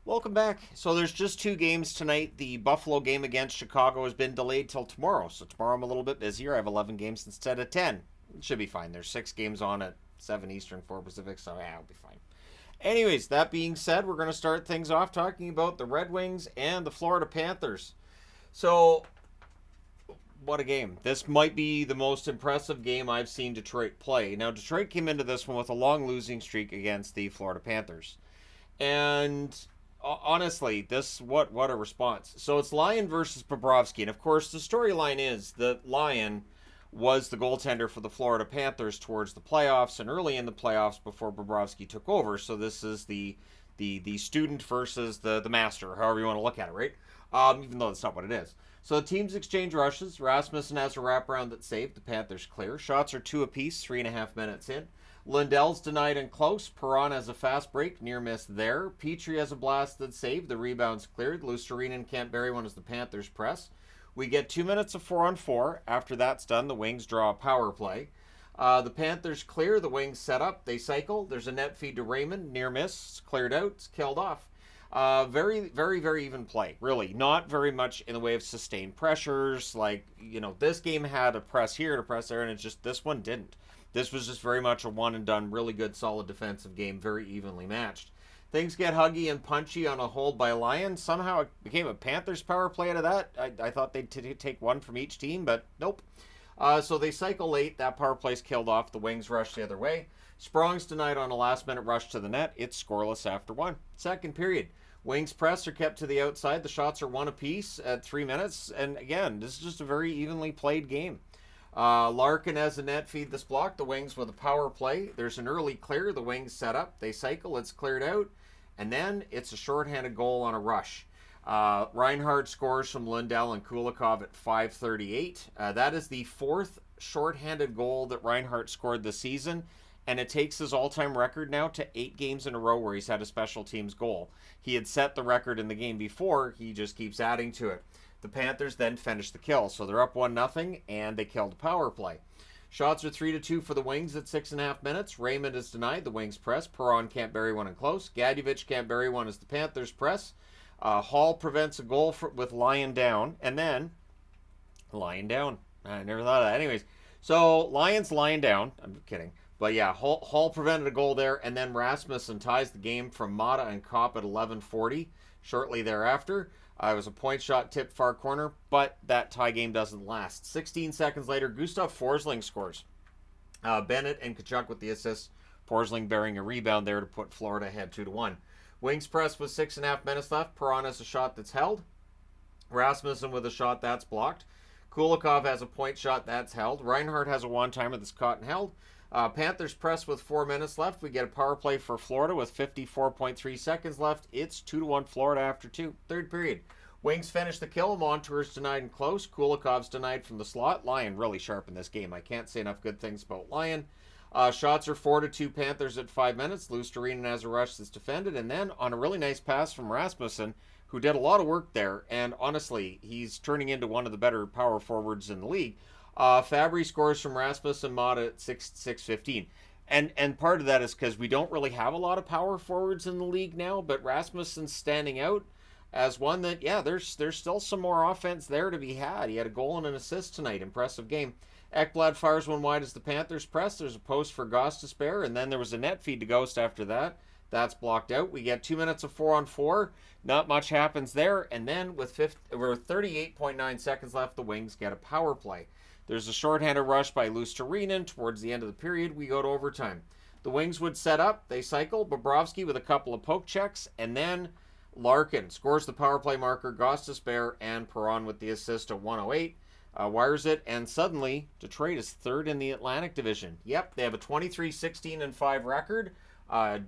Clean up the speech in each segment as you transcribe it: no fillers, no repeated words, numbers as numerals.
Welcome back. So there's just two games tonight. The Buffalo game against Chicago has been delayed till tomorrow. So tomorrow I'm a little bit busier. I have 11 games instead of 10. It should be fine. There's 6 games on at 7 Eastern, 4 Pacific, so yeah, I'll be fine. Anyways, that being said, we're going to start things off talking about the Red Wings and the Florida Panthers. So, what a game. This might be the most impressive game I've seen Detroit play. Now, Detroit came into this one with a long losing streak against the Florida Panthers. And honestly, what a response. So it's Lyon versus Bobrovsky, and of course the storyline is that Lyon was the goaltender for the Florida Panthers towards the playoffs and early in the playoffs before Bobrovsky took over. So this is the student versus the master, however you want to look at it, right? Even though that's not what it is. So the teams exchange rushes. Rasmussen has a wraparound that saved. The Panthers clear. Shots are 2 apiece, 3.5 minutes in. Lindell's denied and close. Perron has a fast break, near miss there. Petrie has a blasted save. The rebound's cleared. Luostarinen can't bury one as the Panthers press. We get 2 minutes of 4-on-4. After that's done, the Wings draw a power play. The Panthers clear. The Wings set up. They cycle. There's a net feed to Raymond. Near miss. It's cleared out. It's killed off. Very, very, very even play. Really, not very much in the way of sustained pressures. Like, this game had a press here and a press there, and it's just this one didn't. This was just very much a one and done, really good, solid defensive game, very evenly matched. Things get huggy and punchy on a hold by Lyon. Somehow it became a Panthers power play out of that. I thought they'd take one from each team, but nope. So they cycle late. That power play's killed off. The Wings rush the other way. Sprong's denied on a last-minute rush to the net. It's scoreless after one. Second period. Wings press are kept to the outside. The shots are 1 apiece at 3 minutes. And again, this is just a very evenly played game. Larkin has a net feed this block. The Wings with a power play. There's an early clear. The Wings set up. They cycle. It's cleared out. And then it's a shorthanded goal on a rush. Reinhart scores from Lindell and Kulikov at 5:38. That is the 4th shorthanded goal that Reinhart scored this season. And it takes his all-time record now to 8 games in a row where he's had a special teams goal. He had set the record in the game before. He just keeps adding to it. The Panthers then finish the kill. So they're up 1-0, and they killed the power play. Shots are 3-2 for the Wings at 6.5 minutes. Raymond is denied. The Wings press. Perron can't bury one in close. Gadjevich can't bury one as the Panthers press. Hall prevents a goal with Lyon down. And then, Lyon down. I never thought of that. Anyways, so Lyon's lying down. I'm kidding. But yeah, Hall prevented a goal there. And then Rasmussen ties the game from Mata and Kopp at 11:40 shortly thereafter. It was a point shot tipped far corner, but that tie game doesn't last. 16 seconds later, Gustav Forsling scores. Bennett and Tkachuk with the assists. Forsling bearing a rebound there to put Florida ahead 2-1. Wings press with 6.5 minutes left. Perron has a shot that's held. Rasmussen with a shot that's blocked. Kulikov has a point shot that's held. Reinhart has a one-timer that's caught and held. Panthers press with 4 minutes left. We get a power play for Florida with 54.3 seconds left. It's 2-1 Florida after 2. Third period. Wings finish the kill. Montour's denied and close. Kulikov's denied from the slot. Lyon really sharp in this game. I can't say enough good things about Lyon. Shots are 4-2 Panthers at 5 minutes. Luostarinen has a rush that's defended. And then on a really nice pass from Rasmussen, who did a lot of work there. And honestly, he's turning into one of the better power forwards in the league. Fabry scores from Rasmussen Mata at 6:15. And part of that is because we don't really have a lot of power forwards in the league now, but Rasmussen's standing out as one that, yeah, there's still some more offense there to be had. He had a goal and an assist tonight. Impressive game. Ekblad fires one wide as the Panthers press. There's a post for Goss to spare, and then there was a net feed to Ghost after that. That's blocked out. We get 2 minutes of 4-on-4. Not much happens there. And then with 38.9 seconds left, the Wings get a power play. There's a shorthanded rush by Luostarinen. Towards the end of the period, we go to overtime. The Wings would set up. They cycle. Bobrovsky with a couple of poke checks. And then Larkin scores the power play marker. Goss to spare. And Perron with the assist at 1:08. Wires it. And suddenly, Detroit is third in the Atlantic Division. Yep, they have a 23-16-5 record.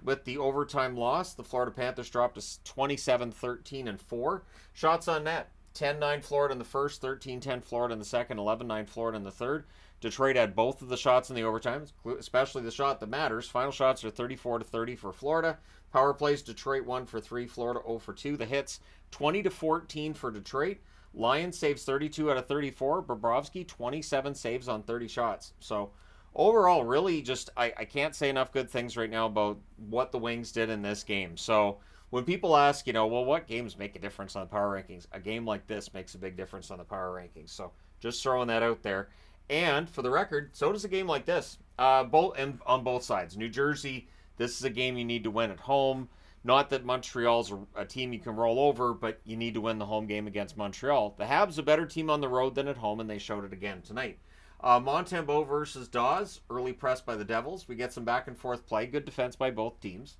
With the overtime loss, the Florida Panthers dropped to 27-13-4. Shots on net. 10-9 Florida in the first, 13-10 Florida in the second, 11-9 Florida in the third. Detroit had both of the shots in the overtime, especially the shot that matters. Final shots are 34-30 for Florida. Power plays, Detroit 1 for 3, Florida 0 for 2. The hits, 20-14 for Detroit. Lions saves 32 out of 34. Bobrovsky, 27 saves on 30 shots. So overall, really just, I can't say enough good things right now about what the Wings did in this game. So when people ask, well, what games make a difference on the power rankings? A game like this makes a big difference on the power rankings. So just throwing that out there. And for the record, so does a game like this. On both sides. New Jersey, this is a game you need to win at home. Not that Montreal's a team you can roll over, but you need to win the home game against Montreal. The Habs a better team on the road than at home, and they showed it again tonight. Montembeault versus Dawes, early press by the Devils. We get some back and forth play. Good defense by both teams.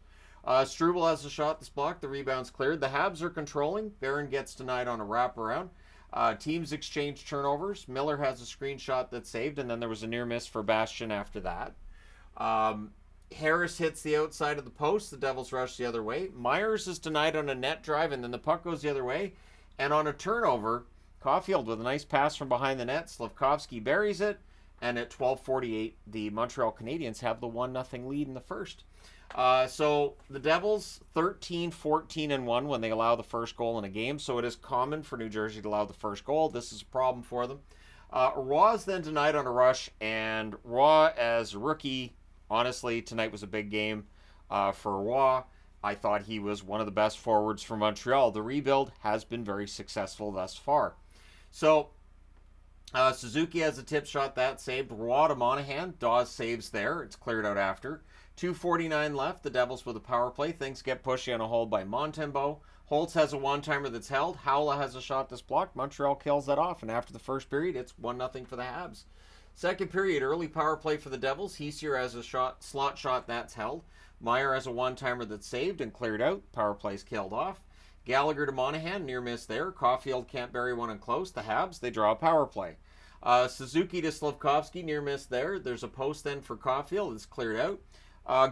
Struble has a shot that's blocked. The rebound's cleared. The Habs are controlling. Barron gets denied on a wraparound. Teams exchange turnovers. Miller has a screenshot that's saved, and then there was a near miss for Bastian after that. Harris hits the outside of the post. The Devils rush the other way. Myers is denied on a net drive, and then the puck goes the other way. And on a turnover, Caulfield with a nice pass from behind the net. Slavkovsky buries it. And at 12:48, the Montreal Canadiens have the 1-0 lead in the first. So the Devils 13-14-1 when they allow the first goal in a game. So it is common for New Jersey to allow the first goal. This is a problem for them. Raw is then denied on a rush, and Raw as a rookie, honestly, tonight was a big game for Raw. I thought he was one of the best forwards for Montreal. The rebuild has been very successful thus far. So Suzuki has a tip shot that saved. Raw to Monahan. Dawes saves there. It's cleared out after. 2:49 left. The Devils with a power play. Things get pushy on a hold by Montembeault. Holtz has a one-timer that's held. Howla has a shot that's blocked. Montreal kills that off. And after the first period, it's 1-0 for the Habs. Second period, early power play for the Devils. Heissier has a slot shot that's held. Meyer has a one-timer that's saved and cleared out. Power play's killed off. Gallagher to Monahan, near miss there. Caulfield can't bury one in close. The Habs, they draw a power play. Suzuki to Slavkovsky, near miss there. There's a post then for Caulfield. It's cleared out.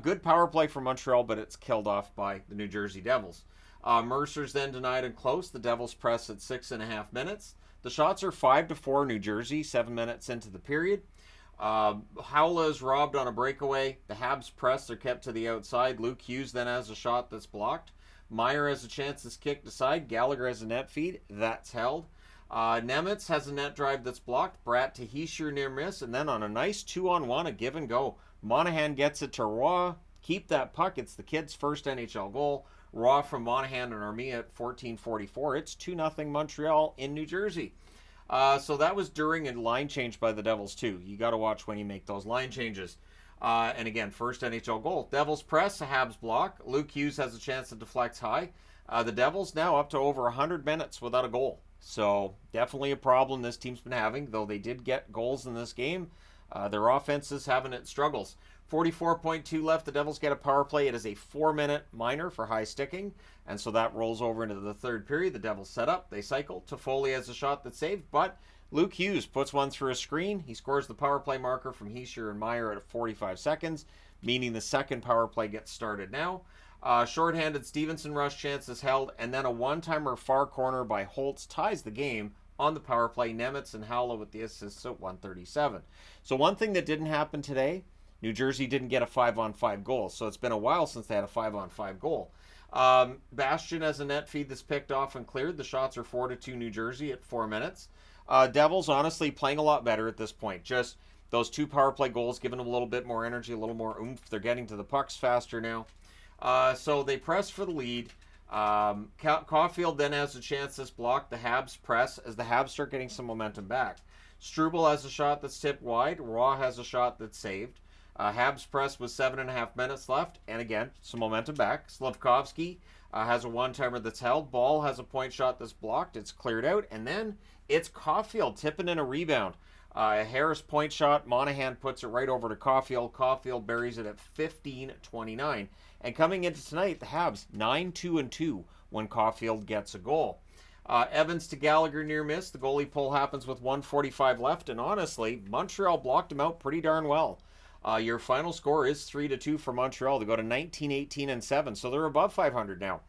Good power play for Montreal, but it's killed off by the New Jersey Devils. Mercer's then denied in close. The Devils press at 6.5 minutes. The shots are 5-4 New Jersey, 7 minutes into the period. Howla is robbed on a breakaway. The Habs press. They're kept to the outside. Luke Hughes then has a shot that's blocked. Meyer has a chance that's kicked aside. Gallagher has a net feed. That's held. Nemitz has a net drive that's blocked. Bratt to Heissier near miss. And then on a nice 2-on-1, a give and go. Monahan gets it to Raw. Keep that puck. It's the kid's first NHL goal. Raw from Monahan and Armia at 14:44. It's 2-0 Montreal in New Jersey. So that was during a line change by the Devils too. You got to watch when you make those line changes. And again, first NHL goal. Devils press, the Habs block. Luke Hughes has a chance to deflect high. The Devils now up to over 100 minutes without a goal. So definitely a problem this team's been having, though they did get goals in this game. Their offense is having its struggles. 44.2 left. The Devils get a power play. It is a 4-minute minor for high sticking. And so that rolls over into the third period. The Devils set up. They cycle. Toffoli has a shot that's saved, but Luke Hughes puts one through a screen. He scores the power play marker from Heissier and Meyer at 45 seconds, meaning the second power play gets started now. Shorthanded Stevenson rush chance is held, and then a one-timer far corner by Holtz ties the game on the power play. Nemitz and Howla with the assists at 1:37. So one thing that didn't happen today, New Jersey didn't get a 5-on-5 goal. So it's been a while since they had a 5-on-5 goal. Bastian has a net feed that's picked off and cleared. The shots are 4-2 New Jersey at 4 minutes. Devils honestly playing a lot better at this point. Just those two power play goals giving them a little bit more energy, a little more oomph. They're getting to the pucks faster now. So they press for the lead. Caulfield then has a chance that's blocked. The Habs press as the Habs start getting some momentum back. Struble has a shot that's tipped wide. Raw has a shot that's saved. Habs press with 7.5 minutes left. And again, some momentum back. Slavkovsky has a one-timer that's held. Ball has a point shot that's blocked. It's cleared out. And then it's Caulfield tipping in a rebound. Harris point shot. Monahan puts it right over to Caulfield. Caulfield buries it at 15:29. And coming into tonight, the Habs 9-2-2 when Caulfield gets a goal. Evans to Gallagher near miss. The goalie pull happens with 1:45 left. And honestly, Montreal blocked him out pretty darn well. Your final score is 3-2 for Montreal. They go to 19-18-7, so they're above 500 now.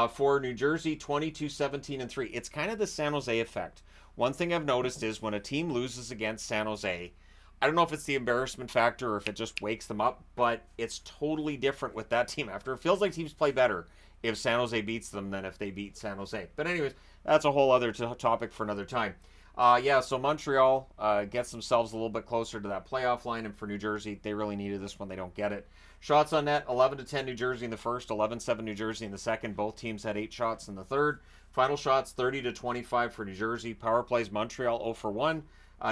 For New Jersey, 22-17-3. It's kind of the San Jose effect. One thing I've noticed is when a team loses against San Jose, I don't know if it's the embarrassment factor or if it just wakes them up, but it's totally different with that team after. It feels like teams play better if San Jose beats them than if they beat San Jose. But anyways, that's a whole other topic for another time. Yeah, so Montreal gets themselves a little bit closer to that playoff line, and for New Jersey, they really needed this one. They don't get it. Shots on net, 11-10 New Jersey in the first, 11-7 New Jersey in the second. Both teams had 8 shots in the third. Final shots, 30-25 for New Jersey. Power plays, Montreal 0 for 1.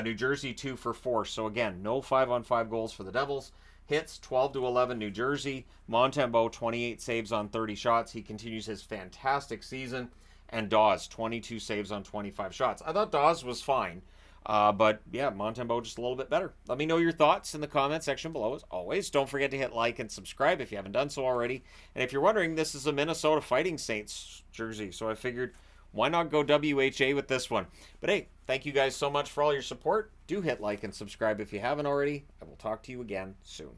New Jersey 2 for 4. So again, no 5-on-5 goals for the Devils. Hits, 12-11 New Jersey. Montembeault, 28 saves on 30 shots. He continues his fantastic season. And Dawes, 22 saves on 25 shots. I thought Dawes was fine. But yeah, Montembeault just a little bit better. Let me know your thoughts in the comment section below. As always, don't forget to hit like and subscribe if you haven't done so already. And if you're wondering, this is a Minnesota Fighting Saints jersey. So I figured, why not go WHA with this one? But hey, thank you guys so much for all your support. Do hit like and subscribe if you haven't already. I will talk to you again soon.